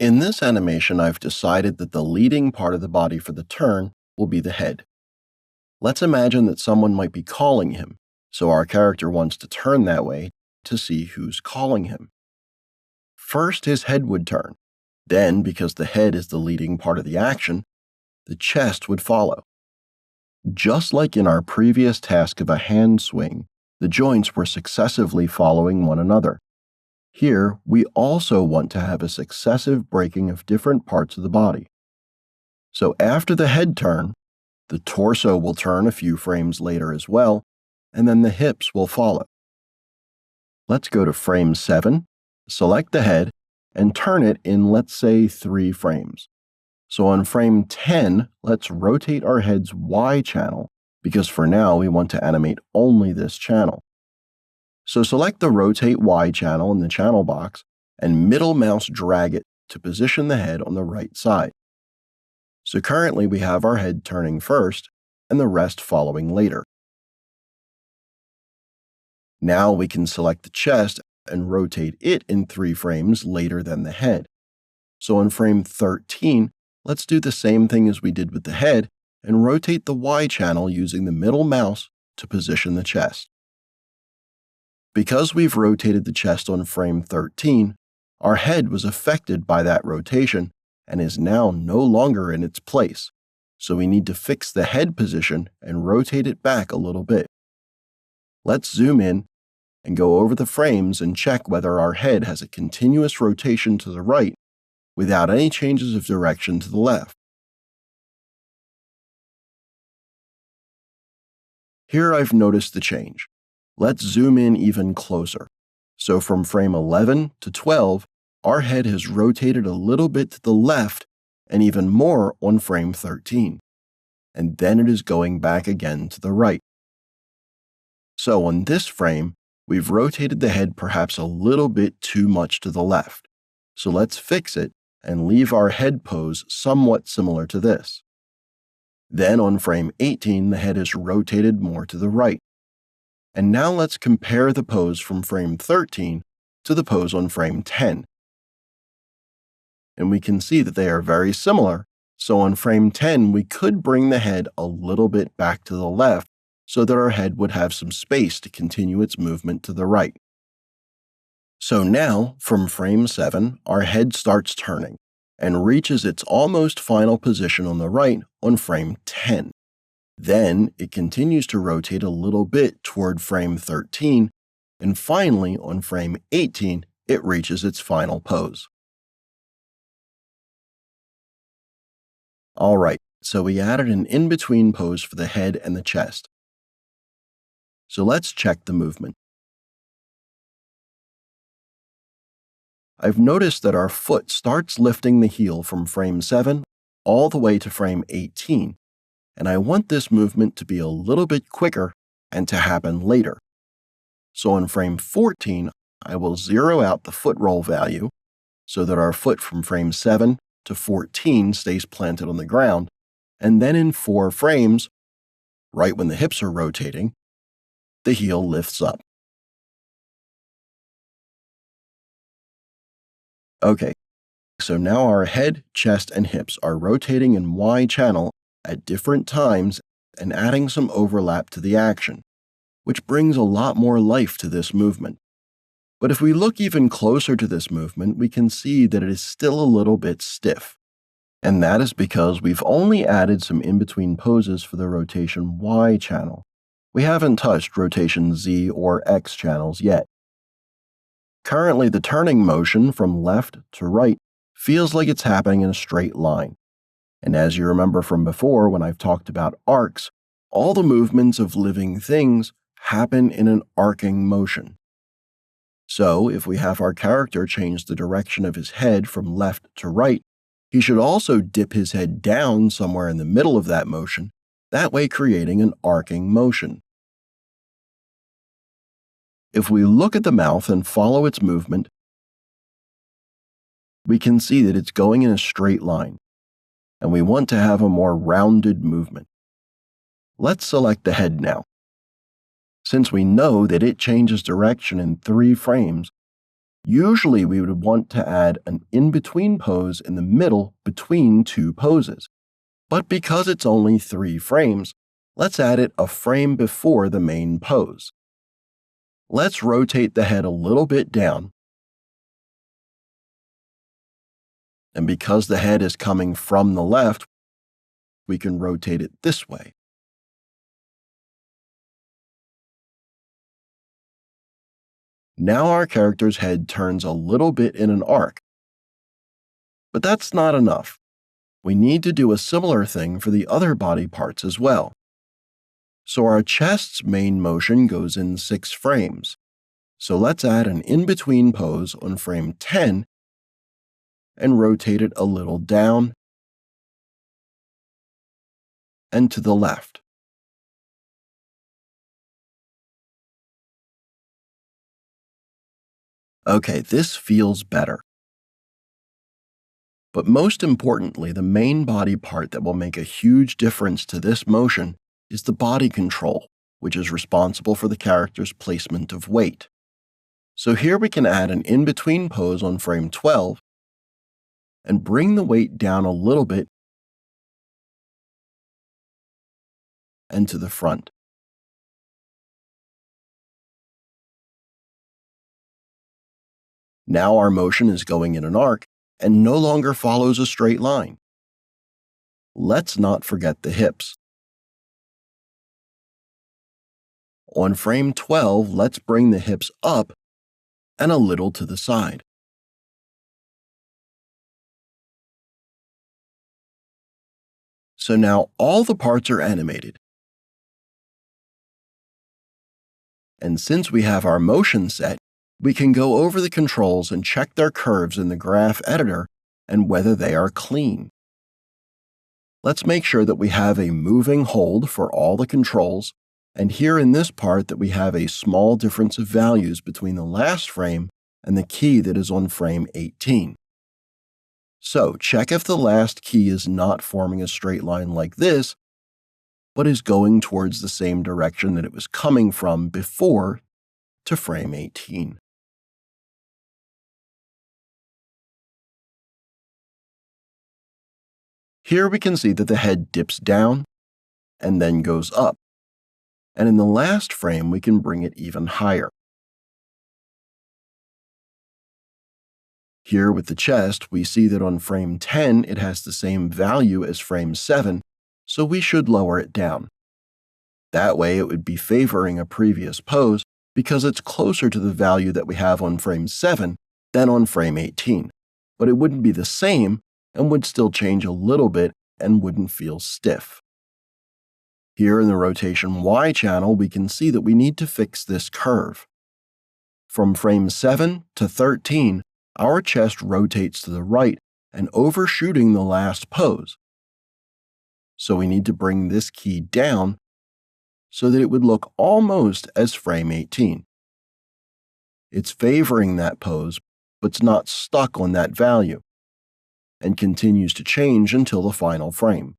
In this animation, I've decided that the leading part of the body for the turn will be the head. Let's imagine that someone might be calling him, so our character wants to turn that way to see who's calling him. First, his head would turn. Then, because the head is the leading part of the action, the chest would follow. Just like in our previous task of a hand swing, the joints were successively following one another. Here, we also want to have a successive breaking of different parts of the body. So after the head turn, the torso will turn a few frames later as well, and then the hips will follow. Let's go to frame 7, select the head, and turn it in, let's say, 3 frames. So on frame 10, let's rotate our head's Y channel, because for now we want to animate only this channel. So select the Rotate Y channel in the channel box and middle mouse drag it to position the head on the right side. So currently we have our head turning first and the rest following later. Now we can select the chest and rotate it in 3 frames later than the head. So on frame 13, let's do the same thing as we did with the head and rotate the Y channel using the middle mouse to position the chest. Because we've rotated the chest on frame 13, our head was affected by that rotation and is now no longer in its place, so we need to fix the head position and rotate it back a little bit. Let's zoom in and go over the frames and check whether our head has a continuous rotation to the right without any changes of direction to the left. Here I've noticed the change. Let's zoom in even closer. So from frame 11 to 12, our head has rotated a little bit to the left and even more on frame 13. And then it is going back again to the right. So on this frame, we've rotated the head perhaps a little bit too much to the left. So let's fix it and leave our head pose somewhat similar to this. Then on frame 18, the head is rotated more to the right. And now let's compare the pose from frame 13 to the pose on frame 10. And we can see that they are very similar, so on frame 10 we could bring the head a little bit back to the left so that our head would have some space to continue its movement to the right. So now, from frame 7, our head starts turning and reaches its almost final position on the right on frame 10. Then it continues to rotate a little bit toward frame 13, and finally on frame 18, it reaches its final pose. All right, so we added an in-between pose for the head and the chest. So let's check the movement. I've noticed that our foot starts lifting the heel from frame 7 all the way to frame 18, and I want this movement to be a little bit quicker and to happen later. So on frame 14, I will zero out the foot roll value so that our foot from frame 7 to 14 stays planted on the ground, and then in 4 frames, right when the hips are rotating, the heel lifts up. Okay, so now our head, chest, and hips are rotating in Y channel at different times and adding some overlap to the action, which brings a lot more life to this movement. But if we look even closer to this movement, we can see that it is still a little bit stiff. And that is because we've only added some in-between poses for the rotation Y channel. We haven't touched rotation Z or X channels yet. Currently, the turning motion from left to right feels like it's happening in a straight line. And as you remember from before when I've talked about arcs, all the movements of living things happen in an arcing motion. So if we have our character change the direction of his head from left to right, he should also dip his head down somewhere in the middle of that motion, that way creating an arcing motion. If we look at the mouth and follow its movement, we can see that it's going in a straight line, and we want to have a more rounded movement. Let's select the head now. Since we know that it changes direction in 3 frames, Usually we would want to add an in-between pose in the middle between two poses. But because it's only 3 frames, let's add it a frame before the main pose. Let's rotate the head a little bit down. And because the head is coming from the left, we can rotate it this way. Now our character's head turns a little bit in an arc. But that's not enough. We need to do a similar thing for the other body parts as well. So our chest's main motion goes in 6 frames. So let's add an in-between pose on frame 10 and rotate it a little down and to the left. Okay, this feels better. But most importantly, the main body part that will make a huge difference to this motion is the body control, which is responsible for the character's placement of weight. So here we can add an in-between pose on frame 12 and bring the weight down a little bit and to the front. Now our motion is going in an arc and no longer follows a straight line. Let's not forget the hips. On frame 12, let's bring the hips up and a little to the side. So now all the parts are animated. And since we have our motion set, we can go over the controls and check their curves in the graph editor and whether they are clean. Let's make sure that we have a moving hold for all the controls, and here in this part that we have a small difference of values between the last frame and the key that is on frame 18. So check if the last key is not forming a straight line like this, but is going towards the same direction that it was coming from before to frame 18. Here we can see that the head dips down and then goes up. And in the last frame, we can bring it even higher. Here with the chest, we see that on frame 10, it has the same value as frame 7, so we should lower it down. That way, it would be favoring a previous pose because it's closer to the value that we have on frame 7 than on frame 18. But it wouldn't be the same and would still change a little bit and wouldn't feel stiff. Here in the rotation Y channel, we can see that we need to fix this curve. From frame 7 to 13, our chest rotates to the right and overshooting the last pose. So we need to bring this key down so that it would look almost as frame 18. It's favoring that pose, but it's not stuck on that value, and continues to change until the final frame.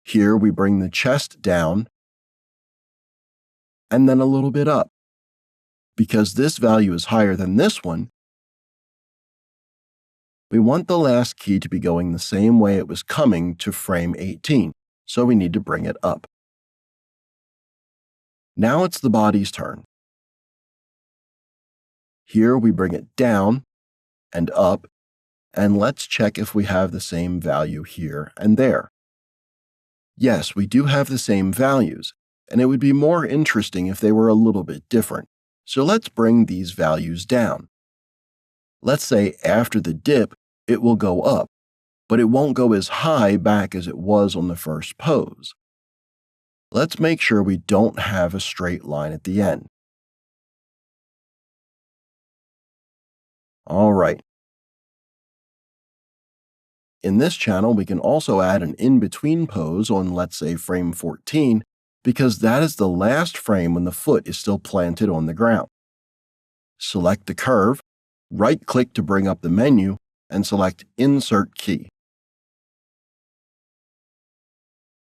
Here we bring the chest down and then a little bit up. Because this value is higher than this one, we want the last key to be going the same way it was coming to frame 18, so we need to bring it up. Now it's the body's turn. Here we bring it down and up, and let's check if we have the same value here and there. Yes, we do have the same values, and it would be more interesting if they were a little bit different. So let's bring these values down. Let's say after the dip, it will go up, but it won't go as high back as it was on the first pose. Let's make sure we don't have a straight line at the end. All right. In this channel, we can also add an in-between pose on, let's say, frame 14, because that is the last frame when the foot is still planted on the ground. Select the curve, right-click to bring up the menu, and select Insert Key.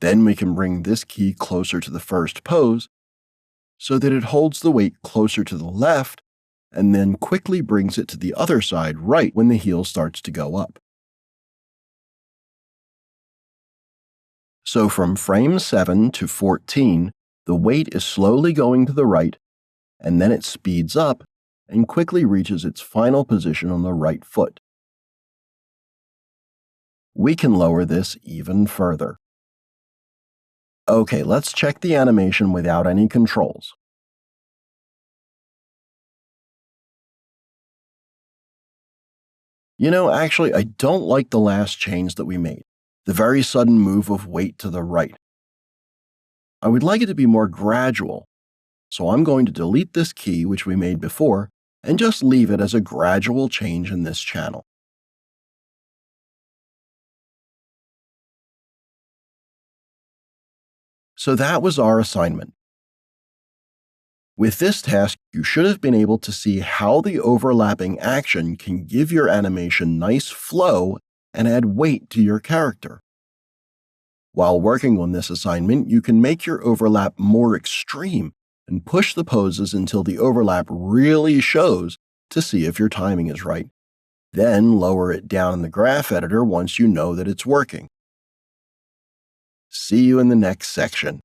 Then we can bring this key closer to the first pose so that it holds the weight closer to the left and then quickly brings it to the other side right when the heel starts to go up. So from frame 7 to 14, the weight is slowly going to the right, and then it speeds up and quickly reaches its final position on the right foot. We can lower this even further. Okay, let's check the animation without any controls. Actually, I don't like the last change that we made, the very sudden move of weight to the right. I would like it to be more gradual, so I'm going to delete this key which we made before and just leave it as a gradual change in this channel. So that was our assignment. With this task, you should have been able to see how the overlapping action can give your animation nice flow and add weight to your character. While working on this assignment, you can make your overlap more extreme and push the poses until the overlap really shows to see if your timing is right. Then lower it down in the graph editor once you know that it's working. See you in the next section.